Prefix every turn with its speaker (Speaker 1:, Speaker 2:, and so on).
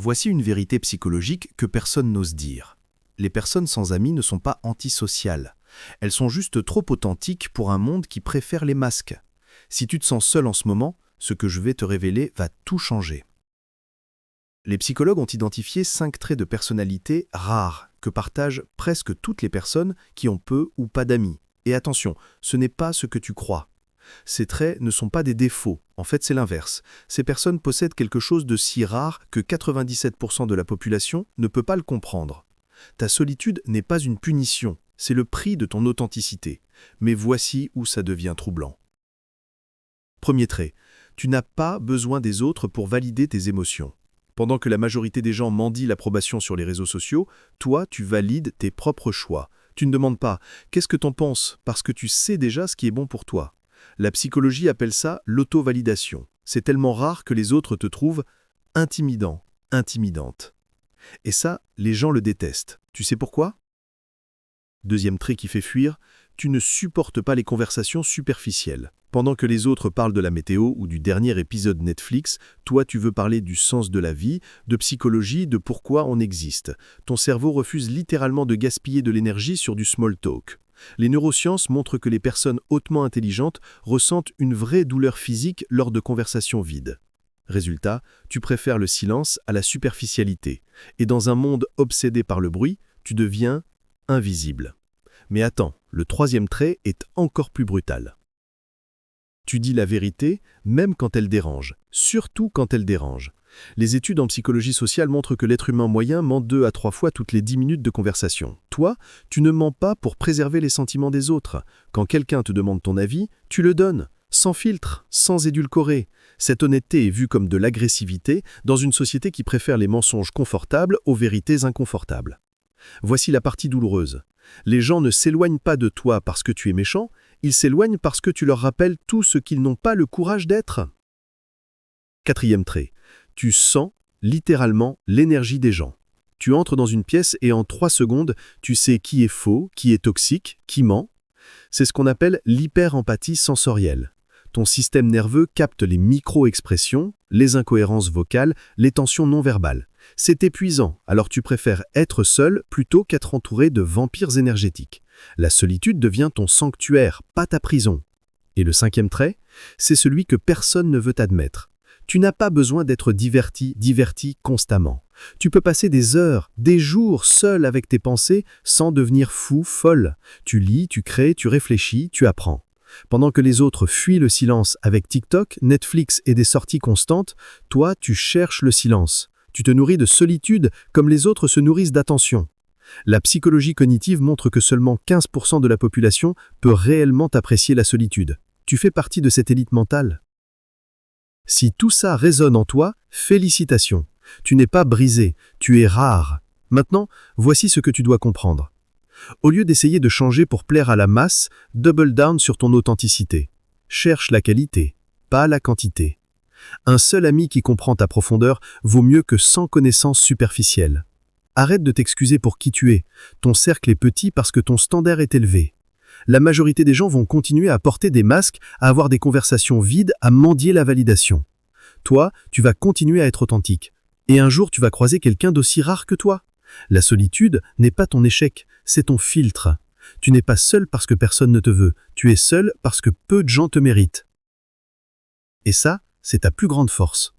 Speaker 1: Voici une vérité psychologique que personne n'ose dire. Les personnes sans amis ne sont pas antisociales. Elles sont juste trop authentiques pour un monde qui préfère les masques. Si tu te sens seul en ce moment, ce que je vais te révéler va tout changer. Les psychologues ont identifié 5 traits de personnalité rares que partagent presque toutes les personnes qui ont peu ou pas d'amis. Et attention, ce n'est pas ce que tu crois. Ces traits ne sont pas des défauts, en fait c'est l'inverse. Ces personnes possèdent quelque chose de si rare que 97% de la population ne peut pas le comprendre. Ta solitude n'est pas une punition, c'est le prix de ton authenticité. Mais voici où ça devient troublant. Premier trait, tu n'as pas besoin des autres pour valider tes émotions. Pendant que la majorité des gens mendient l'approbation sur les réseaux sociaux, toi tu valides tes propres choix. Tu ne demandes pas « qu'est-ce que t'en penses ?» parce que tu sais déjà ce qui est bon pour toi. La psychologie appelle ça l'auto-validation. C'est tellement rare que les autres te trouvent intimidant, intimidante. Et ça, les gens le détestent. Tu sais pourquoi? Deuxième trait qui fait fuir, tu ne supportes pas les conversations superficielles. Pendant que les autres parlent de la météo ou du dernier épisode Netflix, toi tu veux parler du sens de la vie, de psychologie, de pourquoi on existe. Ton cerveau refuse littéralement de gaspiller de l'énergie sur du small talk. Les neurosciences montrent que les personnes hautement intelligentes ressentent une vraie douleur physique lors de conversations vides. Résultat, tu préfères le silence à la superficialité. Et dans un monde obsédé par le bruit, tu deviens invisible. Mais attends, le troisième trait est encore plus brutal. Tu dis la vérité, même quand elle dérange, surtout quand elle dérange. Les études en psychologie sociale montrent que l'être humain moyen ment 2 à 3 fois toutes les 10 minutes de conversation. Toi, tu ne mens pas pour préserver les sentiments des autres. Quand quelqu'un te demande ton avis, tu le donnes, sans filtre, sans édulcorer. Cette honnêteté est vue comme de l'agressivité dans une société qui préfère les mensonges confortables aux vérités inconfortables. Voici la partie douloureuse. Les gens ne s'éloignent pas de toi parce que tu es méchant, ils s'éloignent parce que tu leur rappelles tout ce qu'ils n'ont pas le courage d'être. Quatrième trait. Tu sens, littéralement, l'énergie des gens. Tu entres dans une pièce et en 3 secondes, tu sais qui est faux, qui est toxique, qui ment. C'est ce qu'on appelle l'hyper-empathie sensorielle. Ton système nerveux capte les micro-expressions, les incohérences vocales, les tensions non verbales. C'est épuisant, alors tu préfères être seul plutôt qu'être entouré de vampires énergétiques. La solitude devient ton sanctuaire, pas ta prison. Et le 5e trait, c'est celui que personne ne veut admettre. Tu n'as pas besoin d'être diverti constamment. Tu peux passer des heures, des jours seul avec tes pensées sans devenir fou, folle. Tu lis, tu crées, tu réfléchis, tu apprends. Pendant que les autres fuient le silence avec TikTok, Netflix et des sorties constantes, toi, tu cherches le silence. Tu te nourris de solitude comme les autres se nourrissent d'attention. La psychologie cognitive montre que seulement 15% de la population peut réellement apprécier la solitude. Tu fais partie de cette élite mentale. Si tout ça résonne en toi, félicitations. Tu n'es pas brisé, tu es rare. Maintenant, voici ce que tu dois comprendre. Au lieu d'essayer de changer pour plaire à la masse, double down sur ton authenticité. Cherche la qualité, pas la quantité. Un seul ami qui comprend ta profondeur vaut mieux que 100 connaissances superficielles. Arrête de t'excuser pour qui tu es. Ton cercle est petit parce que ton standard est élevé. La majorité des gens vont continuer à porter des masques, à avoir des conversations vides, à mendier la validation. Toi, tu vas continuer à être authentique. Et un jour, tu vas croiser quelqu'un d'aussi rare que toi. La solitude n'est pas ton échec, c'est ton filtre. Tu n'es pas seul parce que personne ne te veut. Tu es seul parce que peu de gens te méritent. Et ça, c'est ta plus grande force.